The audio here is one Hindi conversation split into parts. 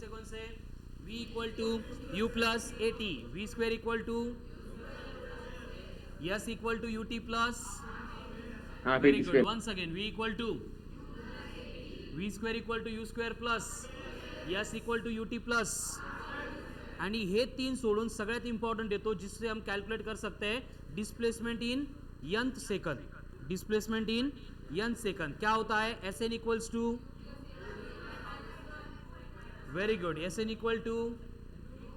कौन से v equal to u plus a t, v square equal to s equal to ut plus, हाँ वेरी फिर good, square once again v equal to v square equal to u square plus s equal to ut plus. आणि हे तीन सोडून सगळ्यात इंपॉर्टंट येतो जिससे हम कैलकुलेट कर सकते हैं displacement in nth second. Displacement in nth second क्या होता है? S n equals to, very good, s n equal to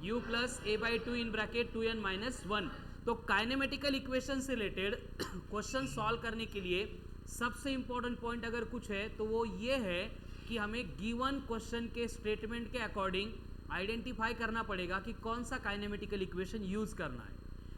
u plus a by two in bracket 2n minus 1. तो काइनेमेटिकल इक्वेशन से रिलेटेड क्वेश्चन सॉल्व करने के लिए सबसे इंपॉर्टेंट पॉइंट अगर कुछ है तो वो ये है कि हमें गिवन क्वेश्चन के स्टेटमेंट के अकॉर्डिंग आइडेंटिफाई करना पड़ेगा कि कौन सा काइनेमेटिकल इक्वेशन यूज करना है.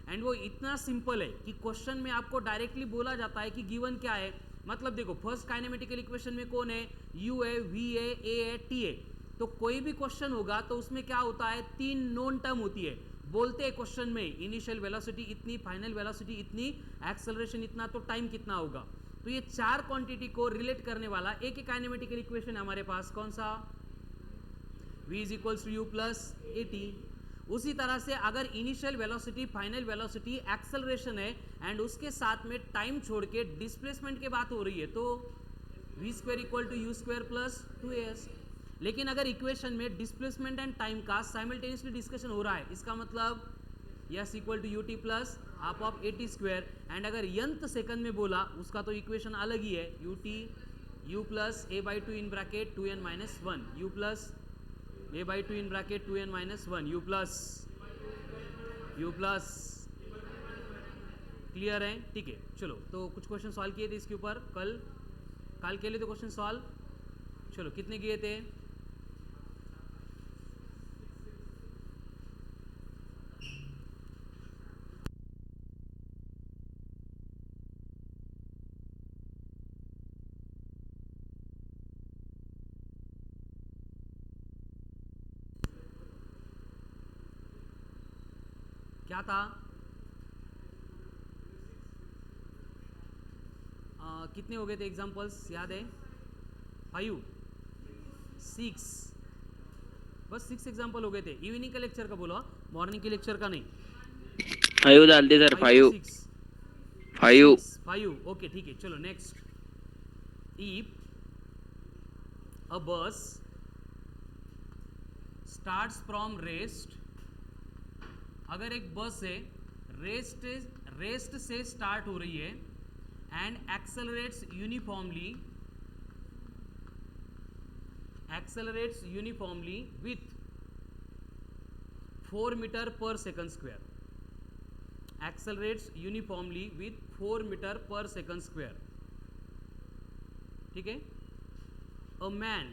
एंड वो इतना सिंपल है कि क्वेश्चन में आपको डायरेक्टली बोला जाता है कि गिवन क्या है. मतलब देखो फर्स्ट काइनेमेटिकल इक्वेशन में कौन है? u है, v है, a है, t है. तो कोई भी क्वेश्चन होगा तो उसमें क्या होता है? तीन नोन टर्म होती है. बोलते हैं क्वेश्चन में इनिशियल वेलोसिटी इतनी, फाइनल वेलोसिटी इतनी, एक्सेलरेशन इतना, तो टाइम कितना होगा. तो ये चार क्वांटिटी को रिलेट करने वाला एक ही काइनेमेटिकल इक्वेशन है हमारे पास. कौन सा? v is equals to u plus a t. उसी तरह से अगर initial velocity, final velocity, acceleration है एंड उसके साथ में टाइम छोड़ के डिस्प्लेसमेंट की बात हो रही है तो v square equal to u square plus 2as. लेकिन अगर इक्वेशन में डिस्प्लेसमेंट एंड टाइम का साइमल्टेनियसली डिस्कशन हो रहा है इसका मतलब s equal to u T plus half of a T square. And अगर nth सेकंड में बोला उसका तो इक्वेशन अलग ही है, u t u plus a by two in bracket 2n minus 1, u plus a by two in bracket 2n minus 1, u plus clear है. ठीक है, चलो तो कुछ क्वेश्चन सॉल्व किए थे इसके ऊपर कल के लिए तो क्वेश्चन सॉल्व. चलो कितने किए थे? क्या था? कितने हो गए थे एग्जाम्पल्स याद है? 5, 6, बस 6 एग्जाम्पल हो गए थे. इवनिंग का लेक्चर का बोलो, मॉर्निंग के लेक्चर का नहीं. 5 डाल दे सर. 5 5 5 ओके ठीक है. चलो नेक्स्ट. इफ अ बस स्टार्ट्स फ्रॉम रेस्ट, अगर एक बस है रेस्ट से स्टार्ट हो रही है and accelerates uniformly with 4 metre per second square. Accelerates uniformly with 4 metre per second square. ठीक है. A man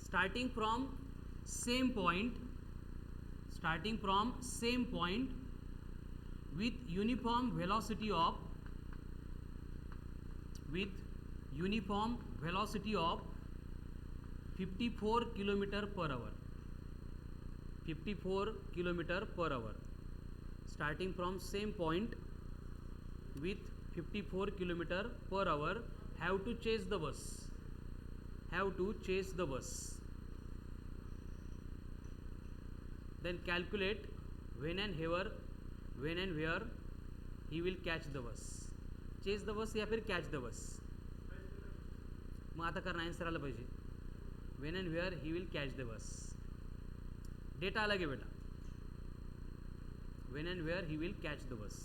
starting from same point with uniform velocity of 54 kilometer per hour. 54 kilometer per hour. Starting from same point with 54 kilometer per hour, have to chase the bus. Then calculate when and where he will catch the bus. Chase the bus या फिर catch the bus. मग आता करना आन्सर आला पाहिजे. when and where he will catch the bus. Data अलग है बेटा. when and where he will catch the bus.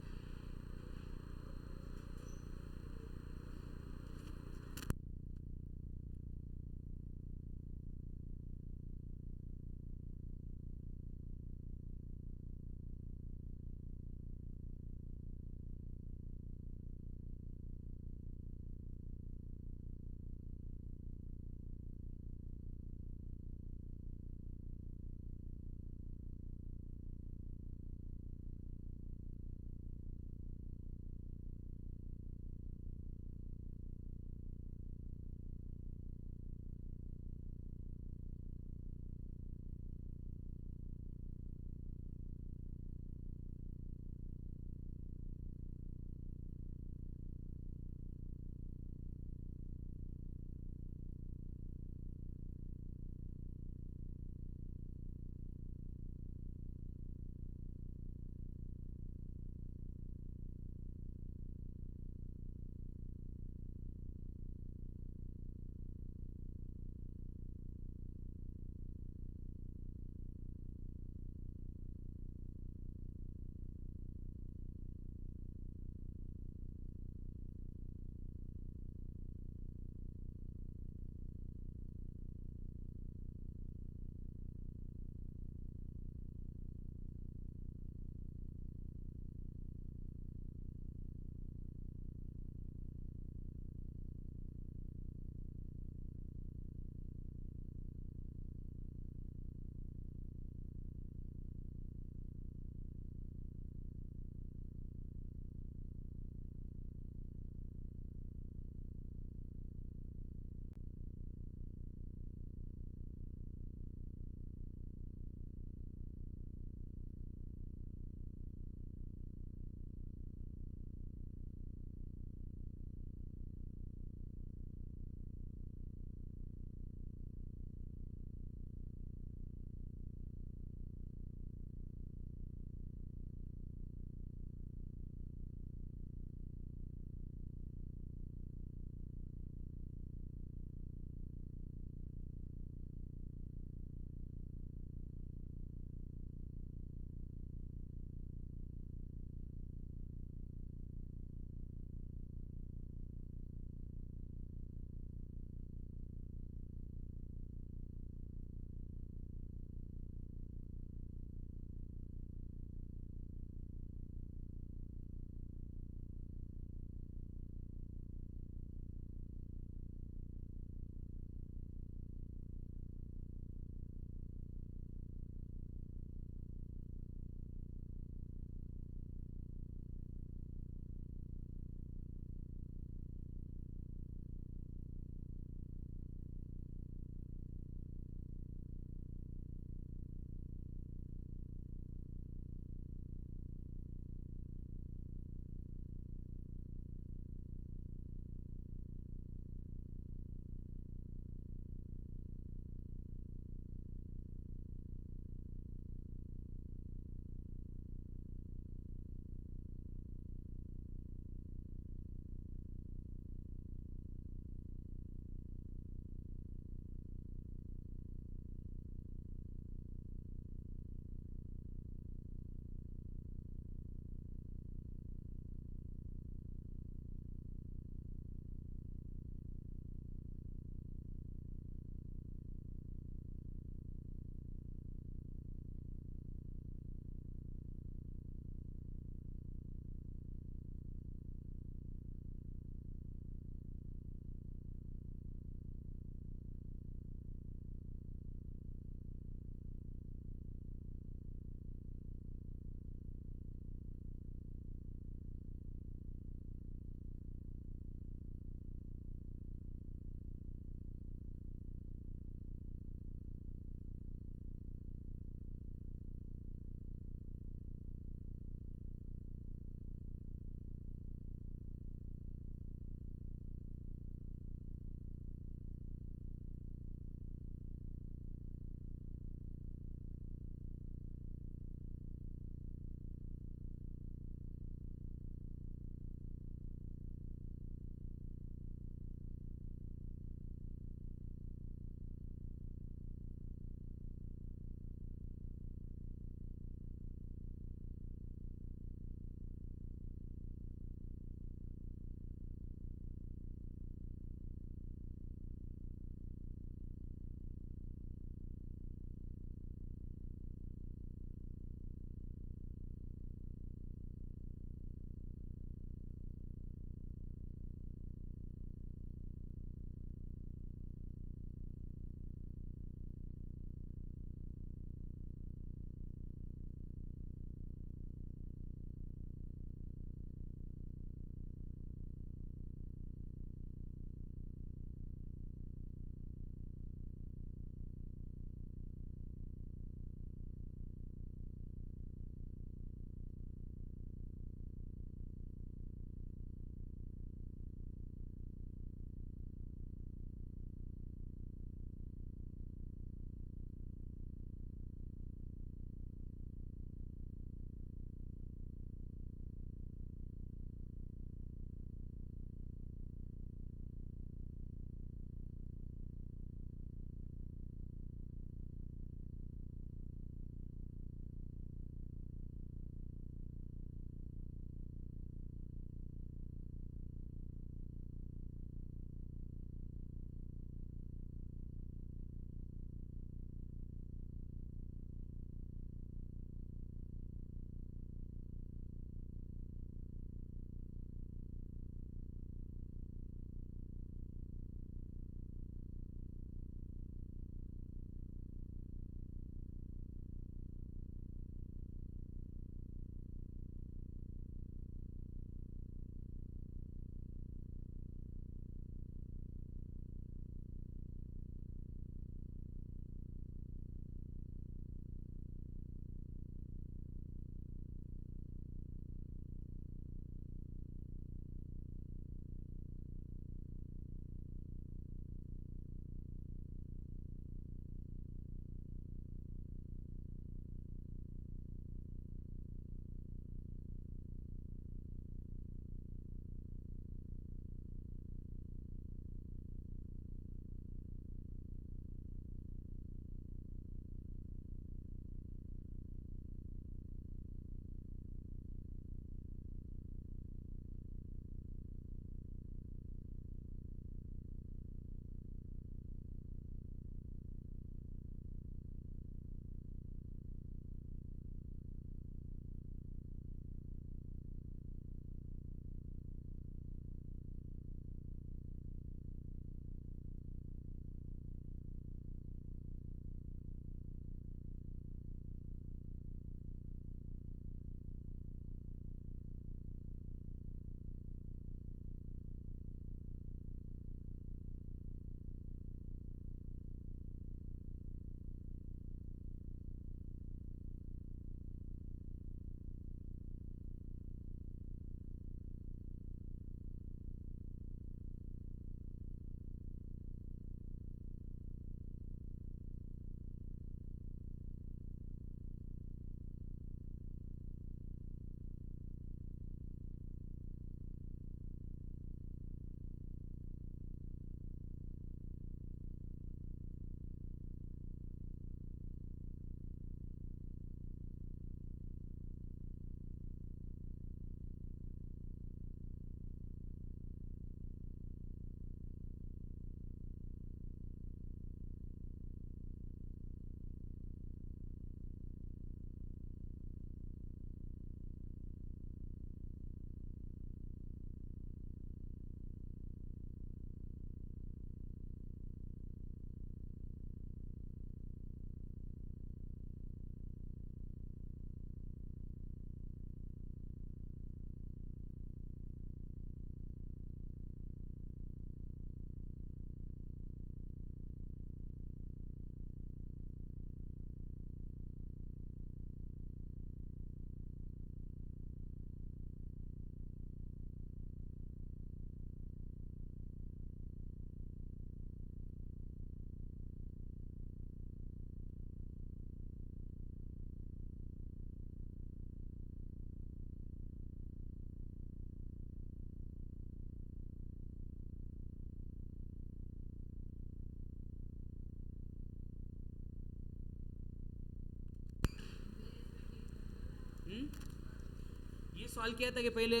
ये सॉल्व किया था कि पहले?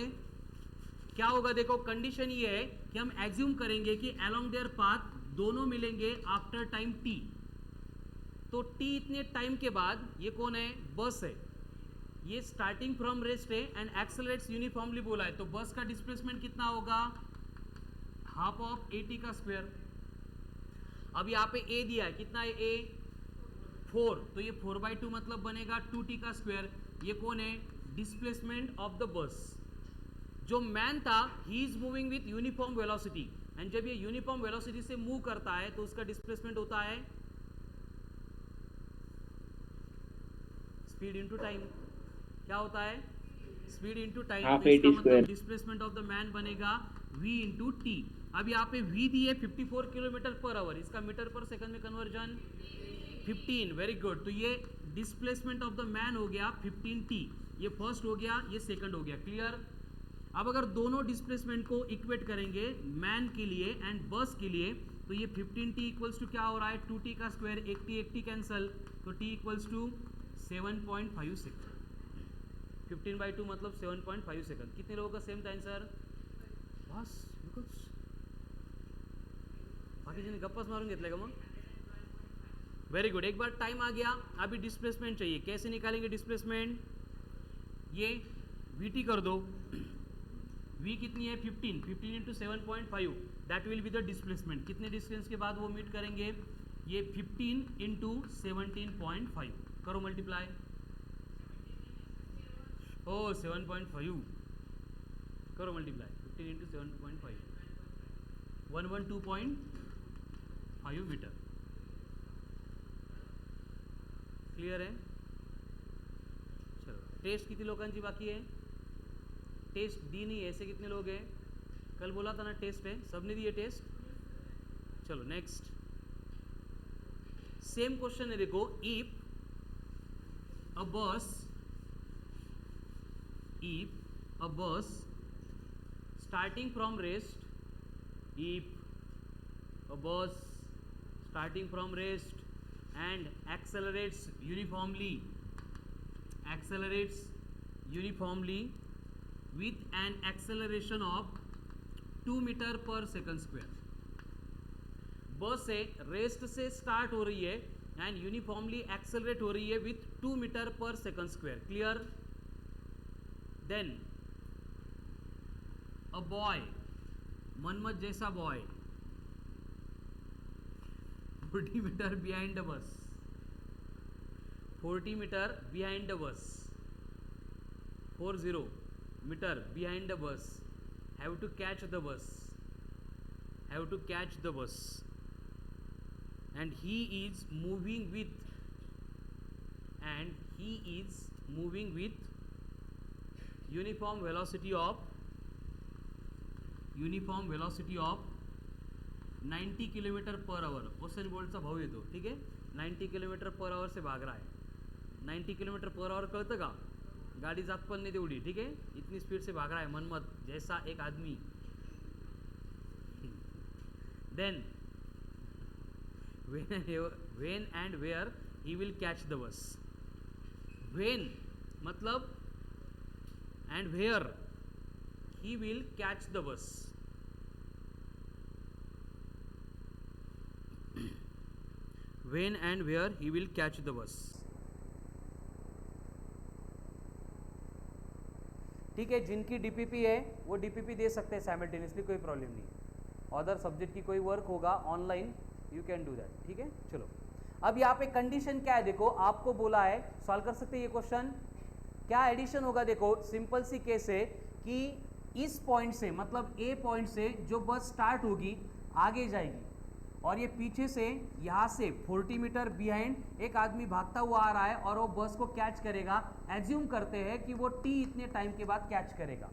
क्या होगा देखो, कंडीशन ये है कि हम एज्यूम करेंगे कि अलोंग देयर पाथ दोनों मिलेंगे आफ्टर टाइम t। तो t इतने टाइम के बाद ये कौन है? बस है। ये स्टार्टिंग फ्रॉम रेस्ट है एंड एक्सेलरेट्स यूनिफॉर्मली बोला है, तो बस का डिस्प्लेसमेंट कितना होगा? हाफ ऑफ at का स्क्वायर। अब यहाँ पे a दिया है, कितना है a? 4, तो ये 4/2 मतलब बनेगा 2t का स्क्वायर। ये कौन है? डिस्प्लेसमेंट ऑफ द बस। जो मैन था he is moving with uniform velocity, and जब ये यूनिफॉर्म वेलोसिटी से मूव करता है तो उसका डिस्प्लेसमेंट होता है स्पीड इनटू टाइम। क्या होता है? Speed into time. हाफ तो इसका at मतलब square. Displacement of the man बनेगा v इंटू टी। अब यहाँ पे v दी है 54 किलोमीटर पर आवर, इसका मीटर पर सेकंड में कन्वर्जन 15। Very good. तो ये डिस्प्लेसमेंट ऑफ द मैन हो गया 15t, ये फर्स्ट हो गया, ये सेकंड हो गया। क्लियर? अब अगर दोनों डिस्प्लेसमेंट को इक्वेट करेंगे मैन के लिए एंड बस के लिए, तो ये 15t इक्वल्स टू क्या हो रहा है? 2t का स्क्वायर, एक t कैंसल, तो t इक्वल्स टू 7.5 सेकंड। 15/2 मतलब 7.5 सेकंड। कितने लोगों का सेम था आंसर? बस बिल्कुल। बाकी जिन्हें गप्पस मारून घेतले का मग? Very good. एक बार टाइम आ गया, अभी डिस्प्लेसमेंट चाहिए। कैसे निकालेंगे डिस्प्लेसमेंट? ये vt कर दो। v कितनी है? 15 into 7.5, that will be the displacement. कितने डिस्टेंस के बाद वो मीट करेंगे? ये 15 इंटू 17.5 करो मल्टीप्लाई। ओ 7.5 करो मल्टीप्लाई। 15 into 7.5 112.5 metre. क्लियर है? चलो, टेस्ट किती लोकांची बाकी है? टेस्ट दी नहीं है, ऐसे कितने लोग हैं? कल बोला था ना टेस्ट है, सबने दिए टेस्ट। चलो नेक्स्ट, सेम क्वेश्चन है देखो। इफ अ बस starting from rest, if a bus starting from rest and accelerates uniformly with an acceleration of 2 meter per second square. बस से रेस्ट से स्टार्ट हो रही है एंड यूनिफॉर्मली एक्सेलरेट हो रही है with 2 meter per second square. Clear? Then a boy, Manmath जैसा boy 40 meter behind the bus, 40 meter behind the bus, 40 meter behind the bus, have to catch the bus, and he is moving with uniform velocity of 90 kilometre per hour. Usain बोल्टचा भाऊ येतो, ठीक है? 90 किलोमीटर पर आवर से भाग रहा है। 90 किलोमीटर पर आवर कळतं का? गाड़ी जात पण नहीं तेवढी, ठीक है? इतनी स्पीड से भाग रहा है मनमत जैसा एक आदमी। Then when and where he will catch the bus। when मतलब and where he will catch the bus। when and where he will catch the bus। ठीक है, जिनकी डीपीपी है वो डीपीपी दे सकते हैं साइमल्टेनियसली, कोई प्रॉब्लम नहीं। अदर सब्जेक्ट की कोई वर्क होगा online, you can do that. ठीक है, चलो अब यहाँ पे कंडीशन क्या है देखो, आपको बोला है सॉल्व कर सकते हैं ये क्वेश्चन। क्या एडिशन होगा देखो, सिंपल सी केस है कि इस पॉइंट से मतलब ए पॉइंट से जो बस स्टार्ट होगी आगे जाएगी और ये पीछे से यहाँ से 40 मीटर बिहाइंड एक आदमी भागता हुआ आ रहा है और वो बस को कैच करेगा। एज्यूम करते हैं कि वो टी इतने टाइम के बाद कैच करेगा,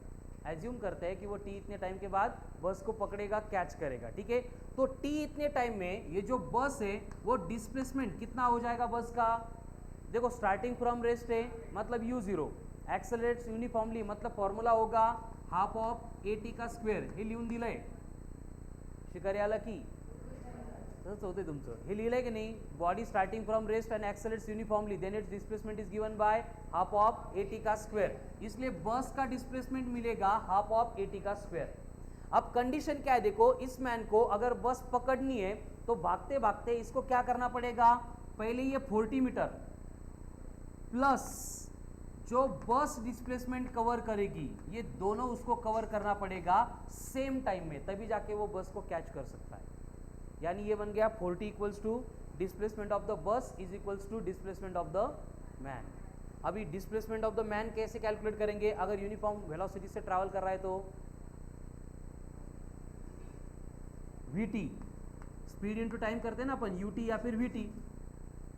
इतने टाइम के बाद बस को पकड़ेगा, कैच करेगा। ठीक है, तो टी इतने टाइम में ये जो बस है वो डिस्प्लेसमेंट कितना हो जाएगा बस का? देखो स्टार्टिंग फ्रॉम रेस्ट है मतलब u0, एक्सेलरेट्स यूनिफॉर्मली मतलब फॉर्मूला होगा हाफ ऑफ at का स्क्वेअर। हे लिहून दिलंय शिकारी आला की, तसंच होते तुमचं. हे लिहिलंय की नाही, body starting from rest and accelerates uniformly then its displacement is given by half of a t का स्क्वायर. इसलिए बस का डिस्प्लेसमेंट मिलेगा हाफ ऑफ एटी का स्क्वायर. अब कंडीशन क्या है देखो, इस मैन को अगर बस पकड़नी है तो भागते भागते इसको क्या करना पड़ेगा, पहले ये 40 मीटर प्लस जो बस डिस्प्लेसमेंट कवर करेगी ये दोनों उसको कवर करना पड़ेगा सेम टाइम में, तभी जाके वो बस को कैच कर सकता है. यानी ये बन गया 40 equals to displacement of the bus is equals to displacement of the man. अभी डिस्प्लेसमेंट ऑफ द मैन कैसे कैलकुलेट करेंगे, अगर यूनिफॉर्म वेलोसिटी से ट्रैवल कर रहा है तो vt स्पीड इनटू टाइम करते हैं ना अपन, ut या फिर vt.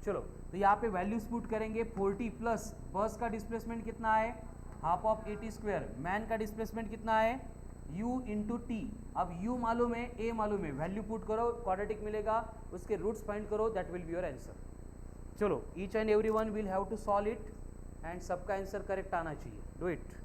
चलो तो यहाँ पे वैल्यूज पुट करेंगे, 40 प्लस बस का डिस्प्लेसमेंट कितना है हाफ ऑफ 80 स्क्वायर, मैन का डिस्प्लेसमेंट कितना है u इंटू टी. अब u मालूम है, a मालूम है, वैल्यू पुट करो, क्वाड्रेटिक मिलेगा, उसके रूट्स फाइंड करो, that will be your answer. चलो each and every one will have to solve it and सबका आंसर करेक्ट आना चाहिए. Do it.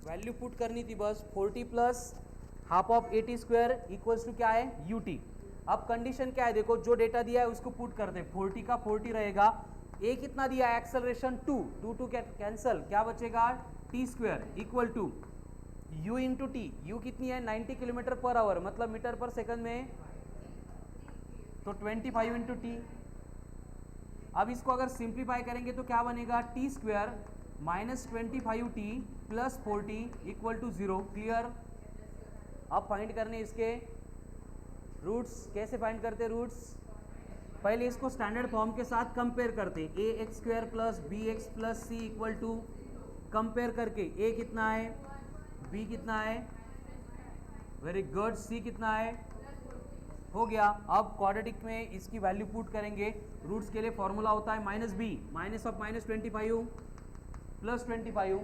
वैल्यू पुट करनी थी बस 40 plus half of 80 square equals to क्या है ut. अब कंडीशन क्या है देखो, जो डेटा दिया है उसको पुट करते हैं, 40 का 40 रहेगा, a कितना दिया है एक्सेलरेशन 2 कैंसल, क्या बचेगा t square equal to u into t. u कितनी है 90 किलोमीटर पर आवर, मतलब मीटर पर सेकंड में, तो 25 इंटू टी. अब इसको अगर सिंप्लीफाई करेंगे तो क्या बनेगा t square minus 25t plus 40 equal to 0. Clear. अब फाइंड करने इसके रूट्स, कैसे फाइंड करते रूट्स, पहले इसको स्टैंडर्ड फॉर्म के साथ कंपेयर करते, A X square plus B X plus C equal to, compare करके a कितना है b कितना है, वेरी गुड, c कितना है, हो गया. अब क्वाड्रेटिक में इसकी वैल्यू पुट करेंगे, रूट्स के लिए फॉर्मूला होता है minus B, minus of minus 25 plus 25,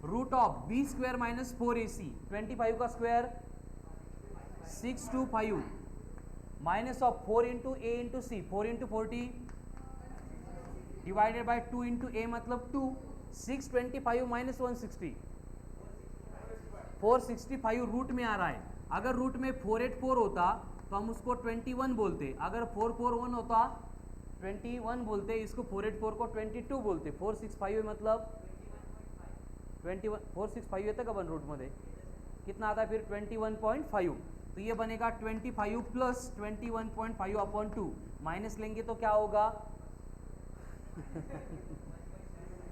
root of B square minus 4ac, 25 का square 625, minus of 4 into A into C, 4 into 40 divided by 2 into A मतलब 2, 625 माइनस 160, 465 रूट में आ रहा है. अगर रूट में 484 होता तो हम उसको 21 बोलते, अगर 441 होता 21 बोलते, इसको 484 को 22 बोलते, 465 मतलब 21 465 येतं का 1 रूटमध्ये, कितना आता है फिर 21.5, तो ये बनेगा 25 प्लस 21.5 अपॉन 2, माइनस लेंगे तो क्या होगा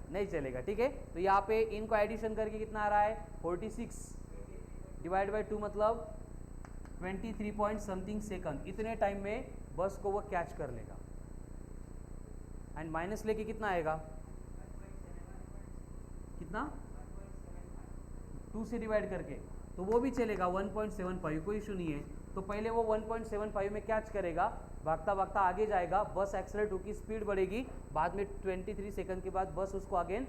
नहीं चलेगा, ठीक है। तो यहाँ पे इनको एडिशन करके कितना आ रहा है 46 डिवाइड बाई 2 मतलब 23 पॉइंट समथिंग सेकंड, इतने टाइम में बस को वो कैच कर लेगा। एंड माइनस लेके कितना आएगा, कितना 2 से डिवाइड करके, तो वो भी चलेगा 1.75, कोई इशू नहीं है। तो पहले वो 1.75 में कैच करेगा, भागता भागता आगे जाएगा, बस एक्सेलरेट होगी, स्पीड बढ़ेगी, बाद में 23 सेकंड के बाद बस उसको अगेन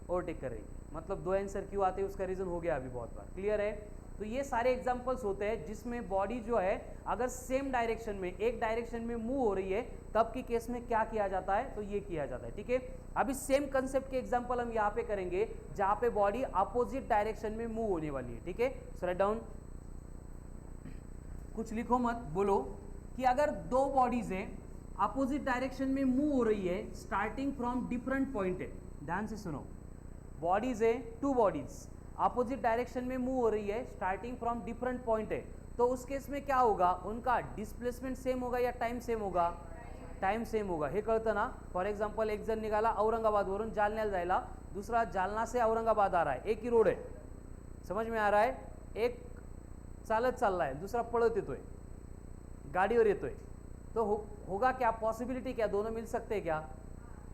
ओवरटेक करेगी। मतलब 2 आंसर क्यों आते हैं उसका रीज़न हो गया अभी बहुत बार, क्लियर है। तो ये सारे एग्जांपल्स होते हैं जिसमें बॉडी जो है अगर सेम डायरेक्शन में, एक डायरेक्शन में मूव हो रही है, तब की केस में क्या किया जाता है, तो ये किया जाता है, ठीक है। अभी सेम कंसेप्ट के एग्जांपल हम यहाँ पे करेंगे जहाँ पे बॉडी अपोजिट डायरेक्शन में मूव होने वाली है, ठीक है। सो राइट डाउन, कुछ लिखो मत, बोलो कि अगर दो बॉडीज है अपोजिट डायरेक्शन में मूव हो रही है, स्टार्टिंग फ्रॉम डिफरेंट पॉइंट है, ध्यान से सुनो, बॉडीज है, 2 बॉडीज अपोजिट डायरेक्शन में मूव हो रही है, स्टार्टिंग फ्रॉम डिफरेंट पॉइंट है, तो उस केस में क्या होगा, उनका डिस्प्लेसमेंट सेम होगा या टाइम सेम होगा, टाइम सेम होगा, हे कळतं ना। फॉर एक्झाम्पल एक जण निघाला औरंगाबादवरून जालन्याला जायला, दूसरा जालना से औरंगाबाद आ रहा है, एक ही रोड है, समझ में आ रहा है, एक चालत चालला है, दूसरा पळत येतोय, गाड़ीवर येतोय, तो होगा क्या, पॉसिबिलिटी क्या, दोनों मिल सकते हैं क्या,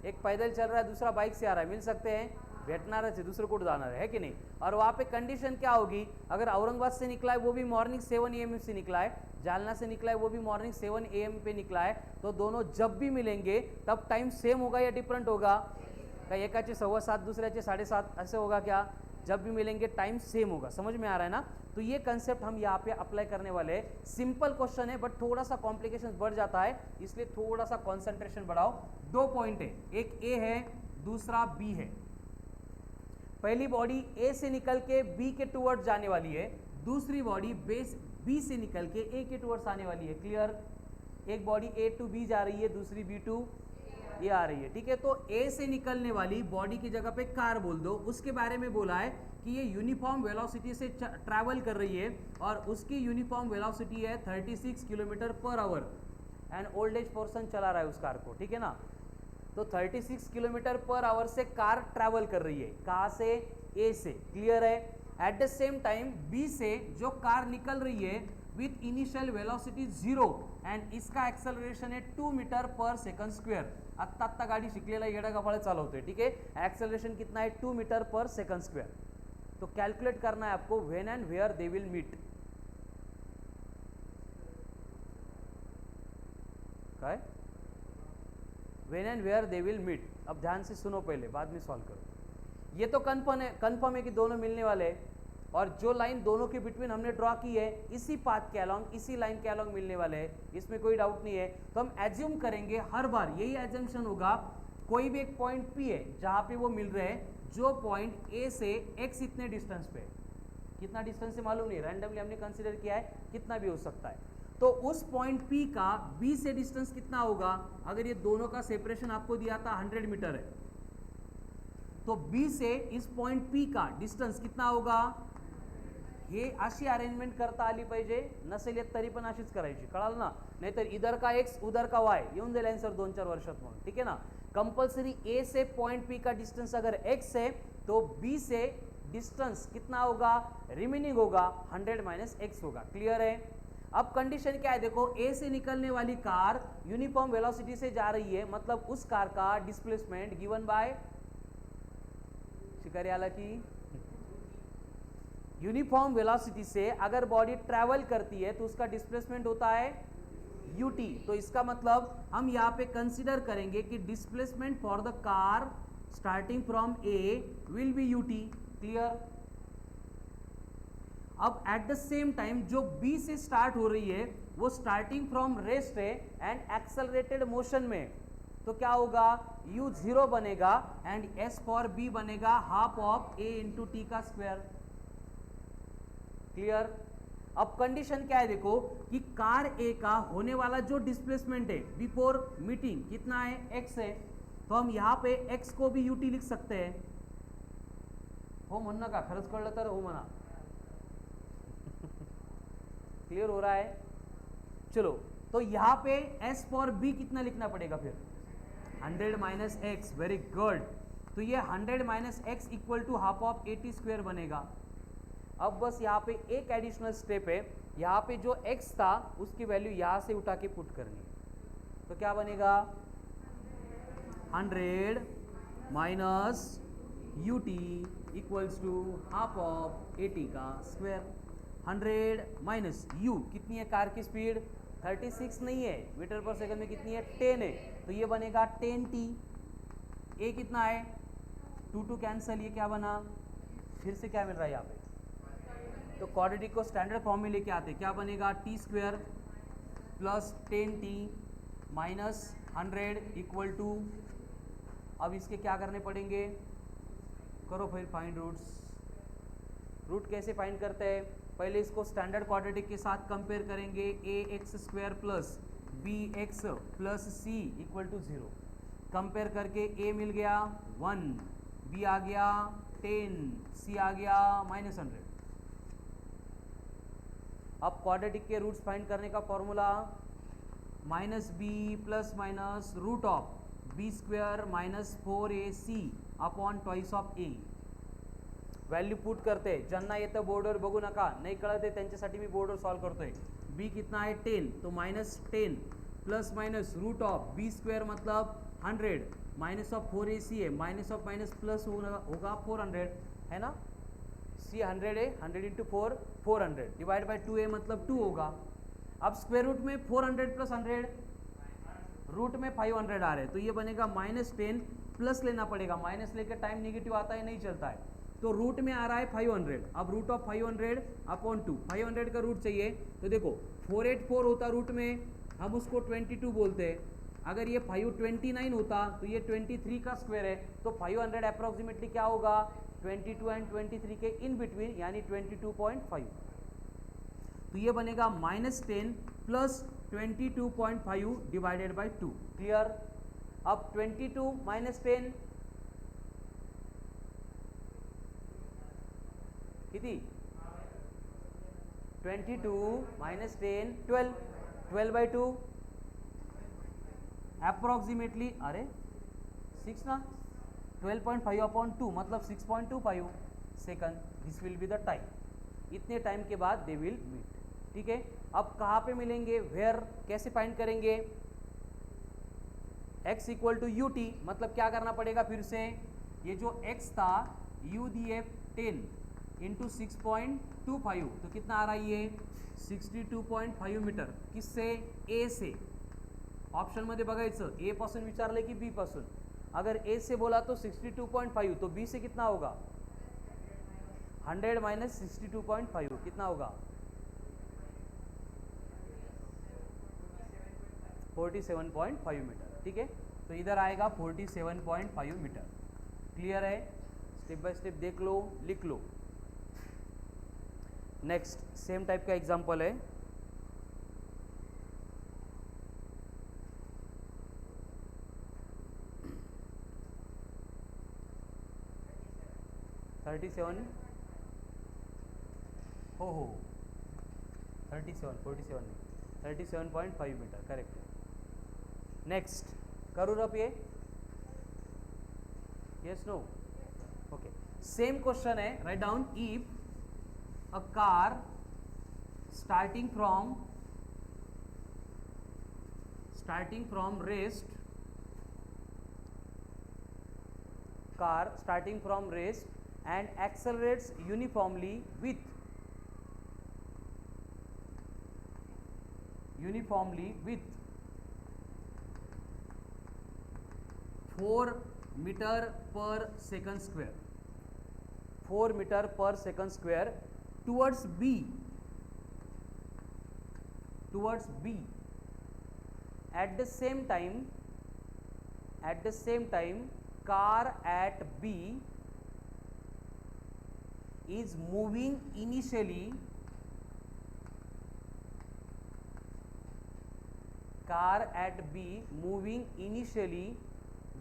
एक पैदल चल रहा है, दूसरा बाइक से आ रहा है, मिल सकते हैं, भेटनारच है, दूसरे को जाना है कि नहीं। और वहाँ पे कंडीशन क्या होगी, अगर औरंगाबाद से निकला है वो भी मॉर्निंग 7 AM से निकला है, जालना से निकला है वो भी मॉर्निंग 7 AM पे निकला है, तो दोनों जब भी मिलेंगे तब टाइम सेम होगा या डिफरेंट होगा, क्या एकाचे 7:15 दूसऱ्याचे 7:30 ऐसे होगा क्या, जब भी मिलेंगे टाइम सेम होगा, समझ में आ रहा है ना। तो ये कंसेप्ट हम यहाँ पे अप्लाई करने वाले हैं। सिंपल क्वेश्चन है बट थोड़ा सा कॉम्प्लिकेशन बढ़ जाता है, इसलिए थोड़ा सा कॉन्सेंट्रेशन बढ़ाओ। 2 पॉइंट है, एक ए है, दूसरा बी है। पहली बॉडी ए से निकल के बी के टुवर्ड्स जाने वाली है, दूसरी बॉडी बेस बी से निकल के ए के टुवर्ड्स आने वाली है, क्लियर। एक बॉडी ए टू बी जा रही है, दूसरी बी टू ए आ रही है, ठीक है। तो ए से निकलने वाली बॉडी की जगह पे कार बोल दो, उसके बारे में बोला है कि ये यूनिफॉर्म वेलोसिटी से ट्रैवल कर रही है और उसकी यूनिफॉर्म वेलोसिटी है 36 kilometre per our, and old age person चला रहा है उस कार को, ठीक है ना। तो 36 किलोमीटर पर आवर से कार ट्रैवल कर रही है, कहाँ से, ए से, क्लियर है। At the same time B से जो कार निकल रही है विथ इनिशियल वेलोसिटी 0 एंड इसका एक्सेलरेशन है 2 मीटर पर सेकंड स्क्वेअर। आत्ता गाड़ी शिकलेला येडा गफाळ चालवतोय, ठीक है। एक्सेलरेशन कितना है 2 मीटर पर सेकंड स्क्वेअर। तो कैलकुलेट करना है आपको when and where they will meet, काय when and where they will meet. अब ध्यान से सुनो पहले, बाद में सॉल्व करो। ये तो कंफर्म है कि दोनों मिलने वाले हैं, और जो लाइन दोनों के बिटवीन हमने ड्रॉ की है इसी पाथ के अलॉन्ग, इसी लाइन के अलॉन्ग मिलने वाले हैं, इसमें कोई डाउट नहीं है। तो हम एज्यूम करेंगे, हर बार यही एजम्पशन होगा, कोई भी एक पॉइंट पी है जहाँ पे वो मिल रहे हैं, जो पॉइंट ए से एक्स इतने डिस्टेंस पे, कितना डिस्टेंस से मालूम नहीं, रैंडमली हमने कंसिडर किया है, कितना भी हो सकता है। तो उस पॉइंट P का B से डिस्टेंस कितना होगा, अगर ये दोनों का सेपरेशन आपको दिया था 100 मीटर है, तो B से इस पॉइंट P का डिस्टन्स कितना होगा, हे अशी अरेंजमेंट करता आली पाहिजे, नसेल येत तरी पण अशीच करायची, कळाल ना। नाहीतर इधर का x उधर का y येऊन जाईल आन्सर 2-4 वर्षात म्हणून, ठीक है ना। कंपल्सरी A से पॉइंट P का डिस्टेंस अगर x है तो B से डिस्टेंस कितना होगा, रिमेनिंग होगा 100 माइनस x होगा, क्लियर है। अब कंडीशन क्या है, देखो ए से निकलने वाली कार यूनिफॉर्म वेलोसिटी से जा रही है, मतलब उस कार का डिस्प्लेसमेंट गिवन बाय शिकारी आला की यूनिफॉर्म वेलोसिटी से अगर बॉडी ट्रैवल करती है तो उसका डिस्प्लेसमेंट होता है ut। तो इसका मतलब हम यहाँ पे कंसीडर करेंगे कि displacement for the car starting from A will be ut, clear. अब एट द सेम टाइम जो B से स्टार्ट हो रही है वो स्टार्टिंग फ्रॉम रेस्ट है एंड एक्सेलरेटेड मोशन में, तो क्या होगा, u 0 बनेगा एंड s फॉर B बनेगा half of a into T का स्क्वायर, क्लियर। अब कंडीशन क्या है, देखो कि कार A का होने वाला जो डिस्प्लेसमेंट है बिफोर मीटिंग कितना है, x है, तो हम यहाँ पे x को भी ut लिख सकते हैं, हो म्हणू नका, खरंच कळलं तर हो म्हणा. क्लियर हो रहा है? चलो, तो यहाँ पे S फॉर B कितना लिखना पड़ेगा फिर? 100 माइनस एक्स. Very good. तो ये 100 minus x equal to half of 80 square बनेगा. अब बस यहाँ पे एक एडिशनल स्टेप है, यहाँ पे जो x था उसकी वैल्यू यहाँ से उठा के पुट करनी है. तो क्या बनेगा? 100 minus ut equals to half of 80 का स्क्वायर. 100 माइनस u कितनी है कार की स्पीड? 36 नहीं है, मीटर पर सेकंड में कितनी है? 10 है. तो ये बनेगा 10t. a कितना है? 2 कैंसल. ये क्या बना? फिर से क्या मिल रहा है यहाँ पे? तो क्वाड्रेटिक को स्टैंडर्ड फॉर्म में लेके आते. क्या बनेगा? T square plus 10t minus 100 equal to. अब इसके क्या करने पड़ेंगे? करो फिर फाइंड रूट्स. रूट कैसे फाइंड करते हैं? पहले इसको स्टैंडर्ड क्वाड्रेटिक के साथ कंपेयर करेंगे. A X square plus B X plus C equal to 0. Compare करके ए मिल गया 1, बी आ गया 10, सी आ गया -100. अब क्वाड्रेटिक के रूट्स फाइंड करने का formula minus b plus minus root of b square minus 4ac upon twice of a. Value put करते. ज्यांना येतं बोर्डवर बघू नका, नाही कळत आहे त्यांच्यासाठी मी बोर्डवर सॉल्व करतोय. बी कितना है? 10. तो -10 plus minus root of B square मतलब 100 माइनस ऑफ 4ac है. माइनस ऑफ माइनस प्लस होगा 400 है ना. सी 100 है, 100 इंटू 4 400 डिवाइड बाई 2 है मतलब 2 होगा. अब स्क्वायर रूट में 400 प्लस 100, रूट में 500 आ रहे हैं. तो ये बनेगा -10 प्लस लेना पड़ेगा. माइनस लेकर टाइम नेगेटिव आता है, नहीं चलता है. तो रूट में आ रहा है 500. अब रूट ऑफ 500 अपॉन 2. 500 का रूट चाहिए. तो देखो 484 होता रूट में, हम उसको 22 बोलते हैं. अगर ये 529 होता तो ये 23 का स्क्वायर है. तो 500 अप्रॉक्सीमेटली क्या होगा? 22 एंड 23 के इन बिटवीन, यानी 22.5. तो ये बनेगा -10 प्लस 22.5 डिवाइडेड बाई 2. क्लियर? अब 22 माइनस 10 किती? 22 माइनस 10 12. 12 बाई 2 अप्रॉक्सीमेटली, अरे 6 ना. 12.5 अपॉन 2 मतलब 6.25 second. This will be the time. इतने टाइम के बाद दे विल मीट. ठीक है. अब कहाँ पे मिलेंगे? वेयर. कैसे फाइंड करेंगे? x equal to u t. मतलब क्या करना पड़ेगा फिर से? ये जो x था u दिए 10 इंटू 6.25. तो कितना आ रहा है ये? 62.5 मीटर. किससे? ए से. ऑप्शनमध्ये बघायचं ए पासून विचारले की बी पासून. अगर ए से बोला तो 62.5. तो बी से कितना होगा? 100 माइनस 62.5 कितना होगा? 47.5 मीटर. ठीक है. तो इधर आएगा 47.5 मीटर. क्लियर है? स्टेप बाय स्टेप देख लो, लिख लो. नेक्स्ट सेम टाइप का एग्जाम्पल है. हो 47 नहीं, 37.5 मीटर. करेक्ट है. नेक्स्ट करूँ रप ये? Yes no? Okay. Same question है. Write down. If a car starting from rest, and accelerates uniformly with 4 metre per second square. 4 metre per second square towards B. At the same time, car at B is moving initially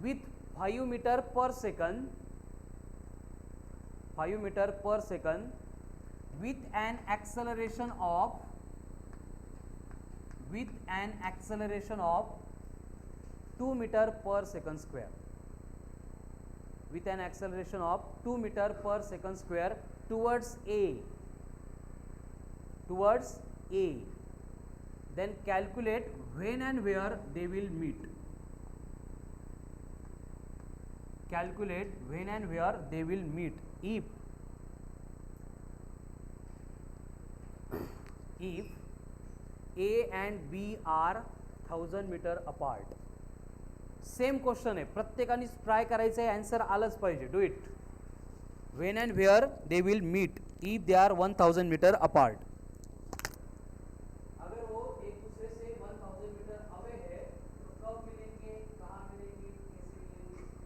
with 5 meter per second 5 meter per second with an acceleration of 2 meter per second square, with an acceleration of 2 meter per second square towards A, then calculate when and where they will meet. Calculate when and where they will meet. If A and B are 1000 meter apart. Same question आहे, प्रत्येकाने ट्राय करायचं आहे, आन्सर आलंच पाहिजे. Do it. When and where they will meet if they are 1000 meter apart. अगर वो एक दूसरे से 1000 मीटर अवे है तो कब मिलेंगे, कहाँ मिलेंगे, कैसे मिलेंगे.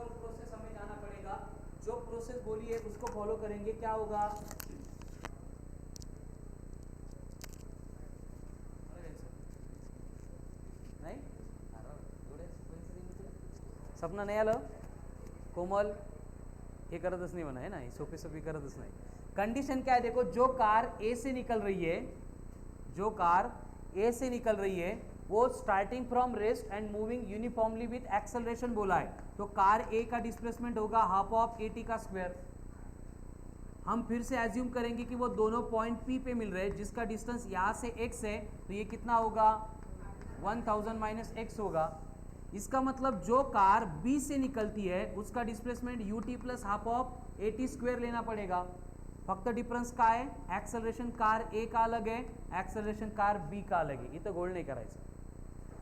सिंपल प्रोसेस हमें जाना पड़ेगा, जो प्रोसेस बोली है उसको फॉलो करेंगे, क्या होगा, नाही सपना नाही आलं, कोमल हे करतच नाही म्हणा, है ना, सोपी सोपी करतच नाही. कंडीशन क्या है देखो, जो कार ए से निकल रही है, जो कार ए से निकल रही है वो starting from rest and moving uniformly with acceleration बोला है, तो कार ए का डिस्प्लेसमेंट होगा हाफ ऑफ ए टी का स्क्वायर. हम फिर से एज्यूम करेंगे कि वो दोनों पॉइंट पी पे मिल रहे हैं, जिसका डिस्टेंस यहाँ से x है, तो ये कितना होगा 1000 माइनस एक्स होगा. इसका मतलब जो कार B से निकलती है उसका displacement ut plus half of a T square लेना पड़ेगा. फक्त डिफरन्स काय आहे, ॲक्सेलरेशन कार ए का अलग है, ॲक्सेलरेशन कार बी का अलग है, इथं गोल नहीं करायचं.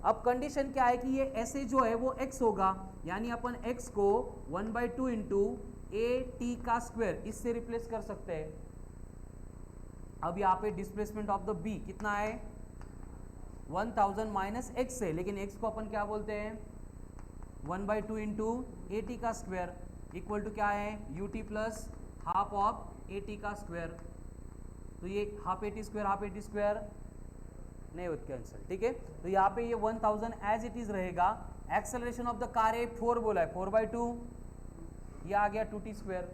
अब कंडीशन क्या है कि ये ऐसे जो है वो x होगा, यानी अपन x को 1/2 इंटू ए टी का स्क्वायर इससे रिप्लेस कर सकते हैं. अब यहाँ पे डिस्प्लेसमेंट ऑफ द b कितना है 1000 माइनस एक्स है, लेकिन x को अपन क्या बोलते हैं 1/2 इंटू ए टी का स्क्वायर इक्वल टू क्या है u T plus half of a T का स्क्वायर. तो ये हाफ ए टी स्क्वायर नहीं होता कैंसिल, ठीक है. तो यहाँ पे ये 1000 एज इट इज रहेगा. एक्सेलरेशन ऑफ द कार है 4 बोला है, 4/2 ये आ गया 2t स्क्वायर.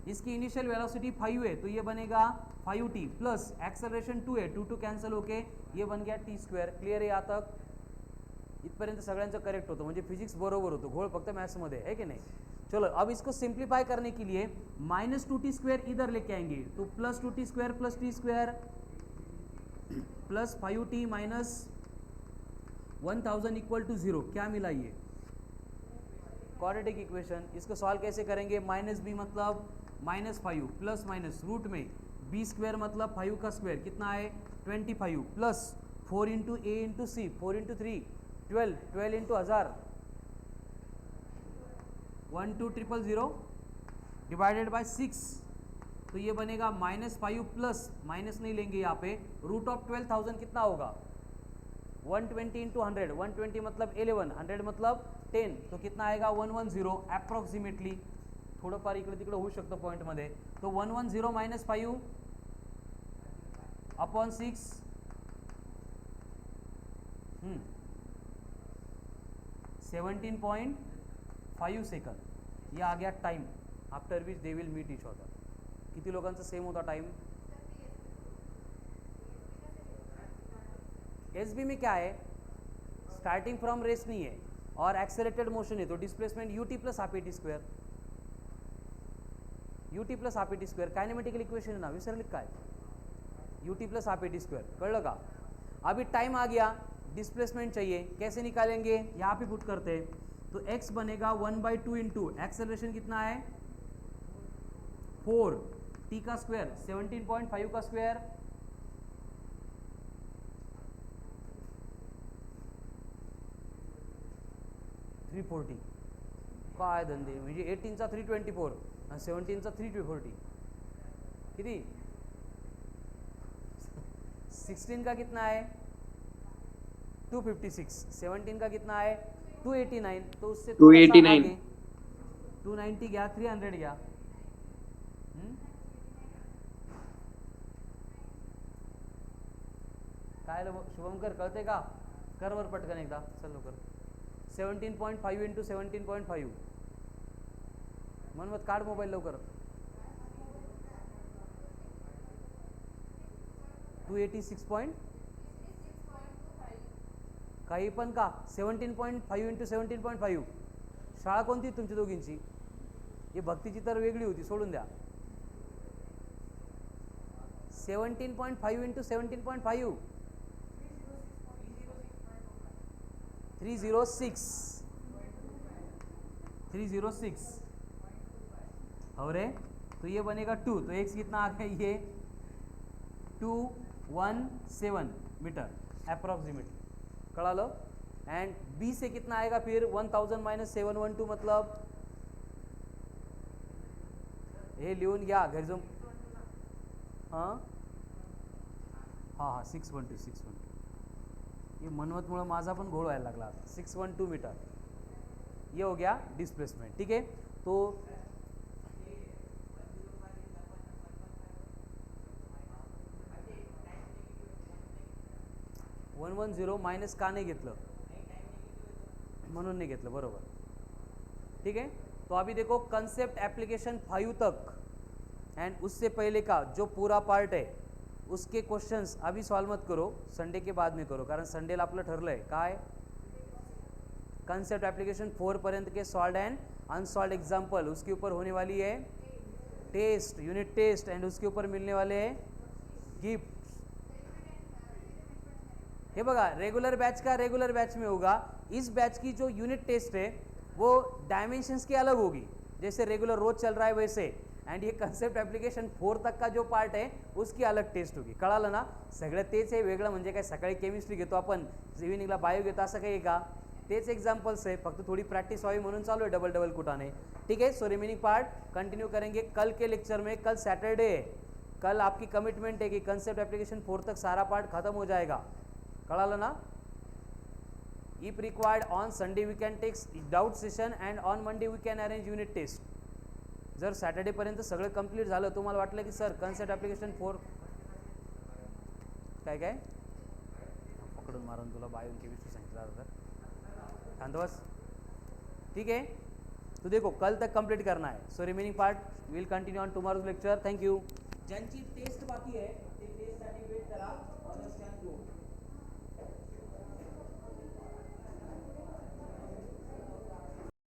इसकी इनिशियल वेलोसिटी 5 है, तो ये बनेगा 5t प्लस एक्सेलरेशन 2 है, 2 कैन्सल होके ये बन गया t स्क्वायर. क्लियर आहे यहाँ तक, इथपर्यंत सगळ्यांचं करेक्ट होतं, म्हणजे फिजिक्स बरोबर होतो, घोळ फक्त मॅथ्समध्ये है कि नहीं. चलो अब इसको सिंप्लीफाई करने के लिए -2t स्क्वायर इधर लेके आएंगे, तो plus 2t square plus t square plus 5t minus 1000 equal to 0. क्या मिला ये क्वाड्रेटिक इक्वेशन. इसको सॉल्व कैसे करेंगे, -b मतलब -5 प्लस माइनस रूट में b स्क्वायर मतलब 5 का स्क्वायर कितना है 25 plus 4 into A into C 4 into 3 12 into 1000 12000 divided by 6, तो ये बनेगा -5 प्लस माइनस नहीं लेंगे यहाँ पे रूट ऑफ 12000 कितना होगा 120 इंटू 100 120 मतलब 11 100 मतलब 10, तो कितना आएगा 110 अप्रॉक्सिमेटली. थोडंफार इकडे तिकडे होऊ शकतं पॉईंटमध्ये. तो 110 माइनस 5 अपॉन 6 17.5 सेकंड. ये आ गया time after which they will meet each other. किती लोकांचा सेम होता टाइम. एस बी में क्या है स्टार्टिंग फ्रॉम रेस्ट नहीं है और एक्सेलरेटेड मोशन है, तो displacement U T plus half A T square, U T plus half A T square kinematical equation है ना, विसरलित काय U T plus half A T square, कळलं का. अभी टाइम आ गया, डिस्प्लेसमेंट चाहिए, कैसे निकालेंगे यहाँ पे पुट करते हैं. तो x बनेगा 1/2 इंटू एक्सेलरेशन कितना है 4 t का स्क्वायर 17.5 का स्क्वायर 340. काय धंदे म्हणजे 18चा 324 आणि 17चा 340 किती 16 का कितना है 256, 17 का कितना है 289, तो उससे 289 290 गया 300 गया. काय शुभमकर कळते का, कर वर पटकन एकदा चल लवकर. 17.5 इंटू 17.5 मनमत काढ मोबाईल लवकर. 286 काही पण का 17.5 इंटू 17.5. शाळा कोणती तुमची दोघींची, ही भक्तीची तर वेगळी होती, सोडून द्या. 17.5 इंटू 17.5 306 और है, तो ये बनेगा 2, तो x कितना आ गया ये 217 मीटर अप्रॉक्सीमेटली, कड़ा लो. एंड b से कितना आएगा फिर 1000 माइनस 712 मतलब हे लिहून घ्या घरी जाऊन. हां हां हां 612 हे मनवतमुळं माझा पण घोळ व्हायला लागला. 612 मीटर ये हो गया डिस्प्लेसमेंट, ठीक है। तो 110 माइनस का नाही घेतलं, म्हणून नहीं घेतलं, बरोबर, ठीक है। तो अभी देखो कंसेप्ट एप्लीकेशन 5 तक एंड उससे पहले का जो पूरा पार्ट है उसके क्वेश्चंस अभी सॉल्व मत करो, संडे के बाद में करो, कारण संडेला आपलं ठरलं आहे काय, कंसेप्ट एप्लीकेशन 4 पर्यंत के सॉल्व एंड अनसॉल्व एग्जाम्पल, उसके ऊपर होने वाली है टेस्ट, यूनिट टेस्ट, एंड उसके ऊपर मिलने वाले हैं गिफ्ट। हे बघा रेगुलर बैच का रेगुलर बैच में होगा, इस बैच की जो यूनिट टेस्ट है वो डायमेंशंस की अलग होगी, जैसे रेगुलर रोज चल रहा है वैसे, एंड ये कंसेप्ट एप्लीकेशन 4 तक का जो पार्ट है उसकी अलग टेस्ट होगी, कळालं ना। सगळं तेच आहे, वेगळं म्हणजे काय, सकाळी केमिस्ट्री घेतो आपण, इव्हिनिंगला बायो घेतो, असं काही आहे का, तेच एक्झाम्पल्स आहे, फक्त थोड़ी प्रैक्टिस व्हावी म्हणून चालू है डबल डबल कुटाने, ठीक है। सो रिमेनिंग पार्ट कंटिन्यू करेंगे कल के लेक्चर में, कल सैटरडे है, कल आपकी कमिटमेंट है कि कंसेप्ट एप्लीकेशन 4 तक सारा पार्ट खत्म हो जाएगा, कळालं ना। If required on Sunday we can take doubt session and on Monday we can arrange unit test. जर सॅटर्डेपर्यंत सगळं कंप्लीट झालं, तुम्हाला वाटलं की सर कन्सेप्ट ॲप्लिकेशन 4 काय काय पकडून मारून तुला बायो केमिस्ट्री सांगितलं तर शांत बस, ठीक है। तो देखो कल तक कंप्लीट करना है, so remaining part will continue on tomorrow's lecture, thank you. ज्यांची टेस्ट बाकी आहे ते टेस्टसाठी वेट करा, ऑगस्ट 10